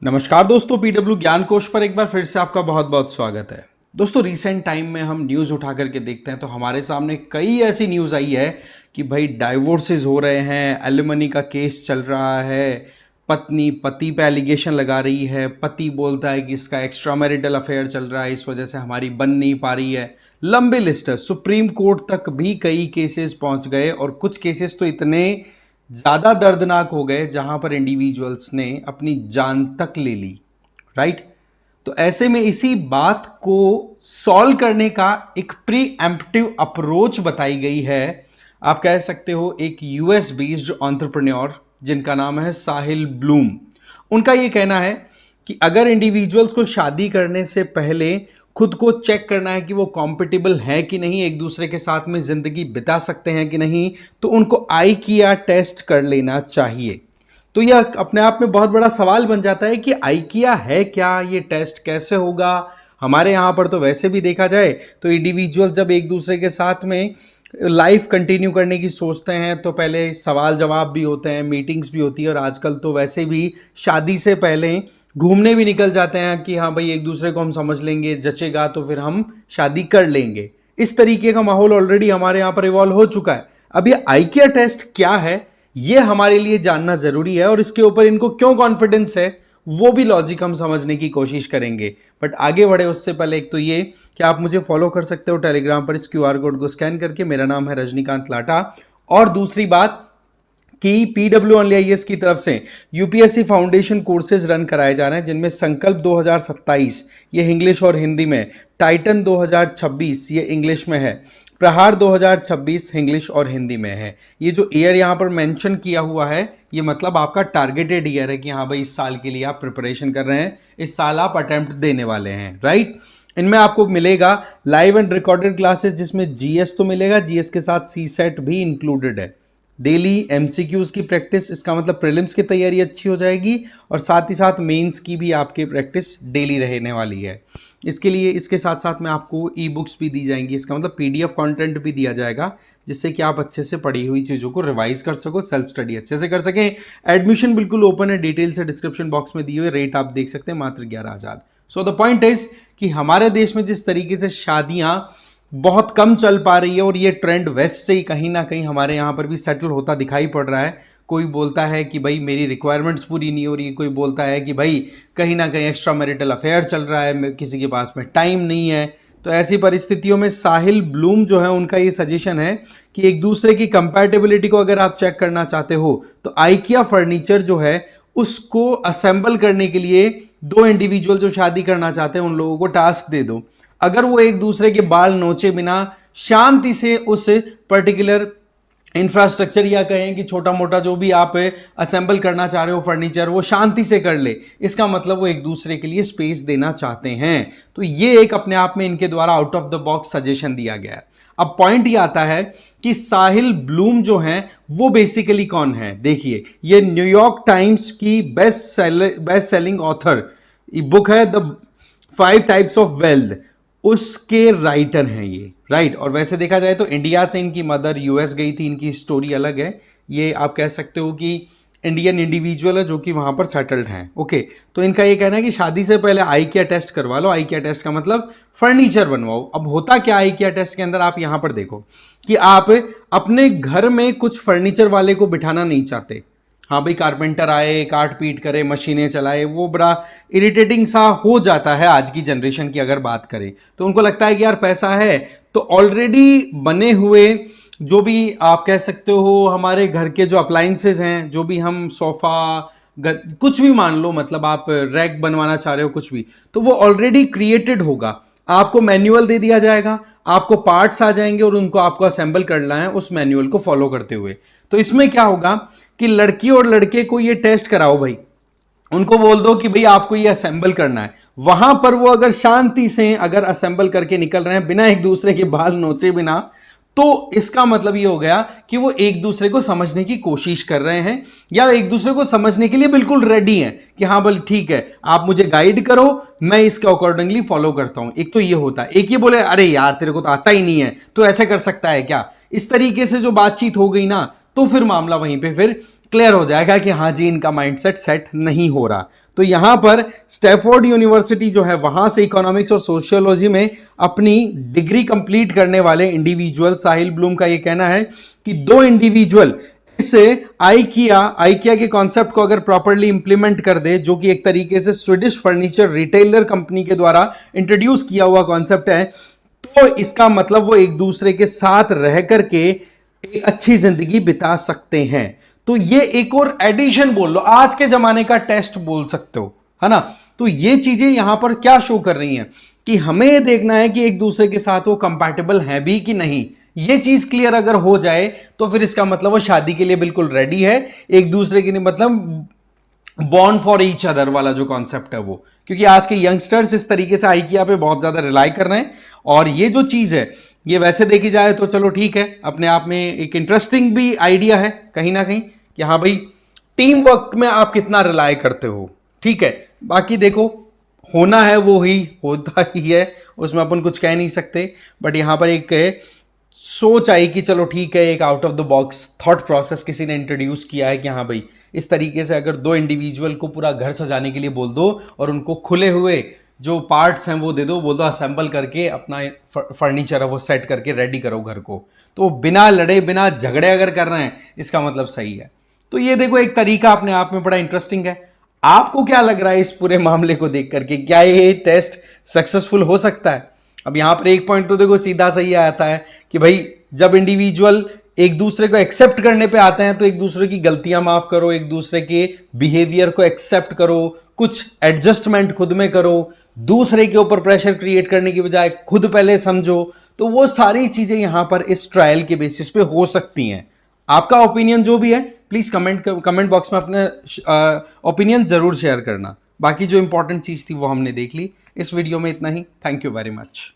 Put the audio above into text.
नमस्कार दोस्तों, पीडब्ल्यू ज्ञान कोश पर एक बार फिर से आपका बहुत बहुत स्वागत है। दोस्तों, रिसेंट टाइम में हम न्यूज़ उठा करके देखते हैं तो हमारे सामने कई ऐसी न्यूज़ आई है कि भाई डाइवोर्सेस हो रहे हैं, एलिमनी का केस चल रहा है, पत्नी पति पे एलिगेशन लगा रही है, पति बोलता है कि इसका एक्स्ट्रा मैरिटल अफेयर चल रहा है, इस वजह से हमारी बन नहीं पा रही है। लंबी लिस्ट है, सुप्रीम कोर्ट तक भी कई केसेस पहुंच गए और कुछ केसेस तो इतने ज्यादा दर्दनाक हो गए जहां पर इंडिविजुअल्स ने अपनी जान तक ले ली। राइट। तो ऐसे में इसी बात को सॉल्व करने का एक प्री एम्प्टिव अप्रोच बताई गई है। आप कह सकते हो एक यूएस बेस्ड एंटरप्रेन्योर जिनका नाम है साहिल ब्लूम। उनका यह कहना है कि अगर इंडिविजुअल्स को शादी करने से पहले खुद को चेक करना है कि वो कॉम्पिटिबल है कि नहीं, एक दूसरे के साथ में जिंदगी बिता सकते हैं कि नहीं, तो उनको आईकिया टेस्ट कर लेना चाहिए। तो यह अपने आप में बहुत बड़ा सवाल बन जाता है कि आईकिया है क्या, ये टेस्ट कैसे होगा। हमारे यहाँ पर तो वैसे भी देखा जाए तो इंडिविजुअल जब एक दूसरे के साथ में लाइफ कंटिन्यू करने की सोचते हैं तो पहले सवाल जवाब भी होते हैं, मीटिंग्स भी होती है, और आजकल तो वैसे भी शादी से पहले घूमने भी निकल जाते हैं कि हाँ भाई एक दूसरे को हम समझ लेंगे, जचेगा तो फिर हम शादी कर लेंगे। इस तरीके का माहौल ऑलरेडी हमारे यहाँ पर इवॉल्व हो चुका है। अब ये आईकिया टेस्ट क्या है, ये हमारे लिए जानना जरूरी है, और इसके ऊपर इनको क्यों कॉन्फिडेंस है वो भी लॉजिक हम समझने की कोशिश करेंगे। बट आगे बढ़े उससे पहले एक तो ये कि आप मुझे फॉलो कर सकते हो टेलीग्राम पर इस क्यूआर कोड को स्कैन करके। मेरा नाम है रजनीकांत लाटा। और दूसरी बात कि पीडब्ल्यू IAS की तरफ से यूपीएससी फाउंडेशन कोर्सेज रन कराए जा रहे हैं, जिनमें संकल्प 2027 ये इंग्लिश और हिंदी में, टाइटन 2026 ये इंग्लिश में है, प्रहार 2026 इंग्लिश और हिंदी में है। ये जो ईयर यहाँ पर मेंशन किया हुआ है ये मतलब आपका टारगेटेड ईयर है कि हाँ भाई इस साल के लिए आप प्रिपरेशन कर रहे हैं, इस साल आप अटेम्प्ट देने वाले हैं। राइट। इनमें आपको मिलेगा लाइव एंड रिकॉर्डेड क्लासेस, जिसमें जीएस तो मिलेगा, जीएस के साथ सीसेट भी इंक्लूडेड है। डेली एमसीक्यूज की प्रैक्टिस, इसका मतलब प्रीलिम्स की तैयारी अच्छी हो जाएगी, और साथ ही साथ मेंस की भी आपकी प्रैक्टिस डेली रहने वाली है। इसके लिए इसके साथ साथ में आपको ई बुक्स भी दी जाएंगी, इसका मतलब पीडीएफ कंटेंट भी दिया जाएगा, जिससे कि आप अच्छे से पढ़ी हुई चीज़ों को रिवाइज कर सको, सेल्फ स्टडी अच्छे से कर सकें। एडमिशन बिल्कुल ओपन है, डिटेल से डिस्क्रिप्शन बॉक्स में दिए हुए रेट आप देख सकते हैं, मात्र 11,000। सो द पॉइंट इज कि हमारे देश में जिस तरीके से शादियां बहुत कम चल पा रही है, और ये ट्रेंड वेस्ट से ही कहीं ना कहीं हमारे यहाँ पर भी सेटल होता दिखाई पड़ रहा है। कोई बोलता है कि भाई मेरी रिक्वायरमेंट्स पूरी नहीं हो रही, कोई बोलता है कि भाई कहीं ना कहीं एक्स्ट्रा मैरिटल अफेयर चल रहा है, किसी के पास में टाइम नहीं है। तो ऐसी परिस्थितियों में साहिल ब्लूम जो है उनका ये सजेशन है कि एक दूसरे की कंपैटिबिलिटी को अगर आप चेक करना चाहते हो तो आइकिया फर्नीचर जो है उसको असेंबल करने के लिए दो इंडिविजुअल जो शादी करना चाहते हैं उन लोगों को टास्क दे दो। अगर वो एक दूसरे के बाल नोचे बिना शांति से उस पर्टिकुलर इंफ्रास्ट्रक्चर या कहें कि छोटा मोटा जो भी आप असेंबल करना चाह रहे हो फर्नीचर, वो शांति से कर ले, इसका मतलब वो एक दूसरे के लिए स्पेस देना चाहते हैं। तो ये एक अपने आप में इनके द्वारा out of the box suggestion दिया गया है। अब पॉइंट ये आता है कि साहिल ब्लूम जो हैं वो बेसिकली कौन है। देखिए, ये न्यूयॉर्क टाइम्स की बेस्ट सेलिंग ऑथर बुक है द 5 टाइप्स ऑफ वेल्थ, उसके राइटर हैं ये। राइट। और वैसे देखा जाए तो इंडिया से इनकी मदर यूएस गई थी, इनकी स्टोरी अलग है। ये आप कह सकते हो कि इंडियन इंडिविजुअल है जो कि वहां पर सेटल्ड हैं। ओके। तो इनका ये कहना है कि शादी से पहले आईकिया टेस्ट करवा लो। आईकिया टेस्ट का मतलब फर्नीचर बनवाओ। अब होता क्या आईकिया टेस्ट के अंदर, आप यहां पर देखो कि आप अपने घर में कुछ फर्नीचर वाले को बिठाना नहीं चाहते। हाँ भाई, कारपेंटर आए, काट पीट करे, मशीनें चलाए, वो बड़ा इरिटेटिंग सा हो जाता है आज की जनरेशन की अगर बात करें तो। उनको लगता है कि यार पैसा है तो ऑलरेडी बने हुए जो भी आप कह सकते हो हमारे घर के जो अप्लाइंसेज हैं, जो भी हम सोफा कुछ भी मान लो, मतलब आप रैक बनवाना चाह रहे हो कुछ भी, तो वो ऑलरेडी क्रिएटेड होगा। आपको मैनुअल दे दिया जाएगा, आपको पार्ट्स आ जाएंगे और उनको आपको असेंबल करना है उस मैनुअल को फॉलो करते हुए। तो इसमें क्या होगा कि लड़की और लड़के को ये टेस्ट कराओ भाई, उनको बोल दो कि भाई आपको ये असेंबल करना है। वहां पर वो अगर शांति से अगर असेंबल करके निकल रहे हैं बिना एक दूसरे के बाल नोचे बिना, तो इसका मतलब ये हो गया कि वो एक दूसरे को समझने की कोशिश कर रहे हैं, या एक दूसरे को समझने के लिए बिल्कुल रेडी हैं कि हाँ बोले ठीक है आप मुझे गाइड करो, मैं इसके अकॉर्डिंगली फॉलो करता हूं। एक तो ये होता है, एक ये बोले अरे यार तेरे को तो आता ही नहीं है तो ऐसे कर सकता है क्या। इस तरीके से जो बातचीत हो गई ना, तो फिर मामला वहीं पे फिर क्लियर हो जाएगा कि हाँ जी इनका माइंडसेट सेट नहीं हो रहा। तो यहां पर स्टैफोर्ड यूनिवर्सिटी जो है वहां से इकोनॉमिक्स और सोशियोलॉजी में अपनी डिग्री कंप्लीट करने वाले इंडिविजुअल, साहिल ब्लूम का यह कहना है कि दो इंडिविजुअल इससे आइकिया के कॉन्सेप्ट को अगर प्रॉपर्ली इंप्लीमेंट कर दे, जो कि एक तरीके से स्वीडिश फर्नीचर रिटेलर कंपनी के द्वारा इंट्रोड्यूस किया हुआ कॉन्सेप्ट है, तो इसका मतलब वो एक दूसरे के साथ रह करके एक अच्छी जिंदगी बिता सकते हैं। तो ये एक और एडिशन बोल लो, आज के जमाने का टेस्ट बोल सकते हो, है ना। तो ये चीजें यहां पर क्या शो कर रही हैं कि हमें यह देखना है कि एक दूसरे के साथ वो कंपैटिबल है भी कि नहीं। ये चीज क्लियर अगर हो जाए तो फिर इसका मतलब वो शादी के लिए बिल्कुल रेडी है, एक दूसरे के लिए, मतलब बॉर्न फॉर ईच अदर वाला जो कॉन्सेप्ट है वो। क्योंकि आज के यंगस्टर्स इस तरीके से आइकिया पे बहुत ज्यादा रिलाई कर रहे हैं, और ये जो चीज है ये वैसे देखी जाए तो चलो ठीक है, अपने आप में एक इंटरेस्टिंग भी आइडिया है कहीं ना कहीं कि हाँ भाई टीम वर्क में आप कितना रिलाई करते हो, ठीक है। बाकी देखो, होना है वो ही होता ही है, उसमें अपन कुछ कह नहीं सकते। बट यहां पर एक सोच आई कि चलो ठीक है, एक out of the box thought process किसी ने इंट्रोड्यूस किया है कि हाँ भाई इस तरीके से अगर दो इंडिविजुअल को पूरा घर सजाने के लिए बोल दो और उनको खुले हुए जो पार्ट्स हैं वो दे दो, बोल दो असेंबल करके अपना फर्नीचर है वो सेट करके रेडी करो घर को, तो बिना लड़े बिना झगड़े अगर कर रहे हैं इसका मतलब सही है। तो ये देखो एक तरीका अपने आप में बड़ा इंटरेस्टिंग है। आपको क्या लग रहा है इस पूरे मामले को देख करके, क्या ये टेस्ट सक्सेसफुल हो सकता है? अब यहां पर एक पॉइंट तो देखो सीधा सही आता है कि भाई जब इंडिविजुअल एक दूसरे को एक्सेप्ट करने पे आते हैं तो एक दूसरे की गलतियां माफ करो, एक दूसरे के बिहेवियर को एक्सेप्ट करो, कुछ एडजस्टमेंट खुद में करो, दूसरे के ऊपर प्रेशर क्रिएट करने की बजाय खुद पहले समझो। तो वो सारी चीजें यहां पर इस ट्रायल के बेसिस पे हो सकती हैं। आपका ओपिनियन जो भी है प्लीज कमेंट बॉक्स में अपने ओपिनियन जरूर शेयर करना। बाकी जो इंपॉर्टेंट चीज थी वो हमने देख ली। इस वीडियो में इतना ही। Thank you very much.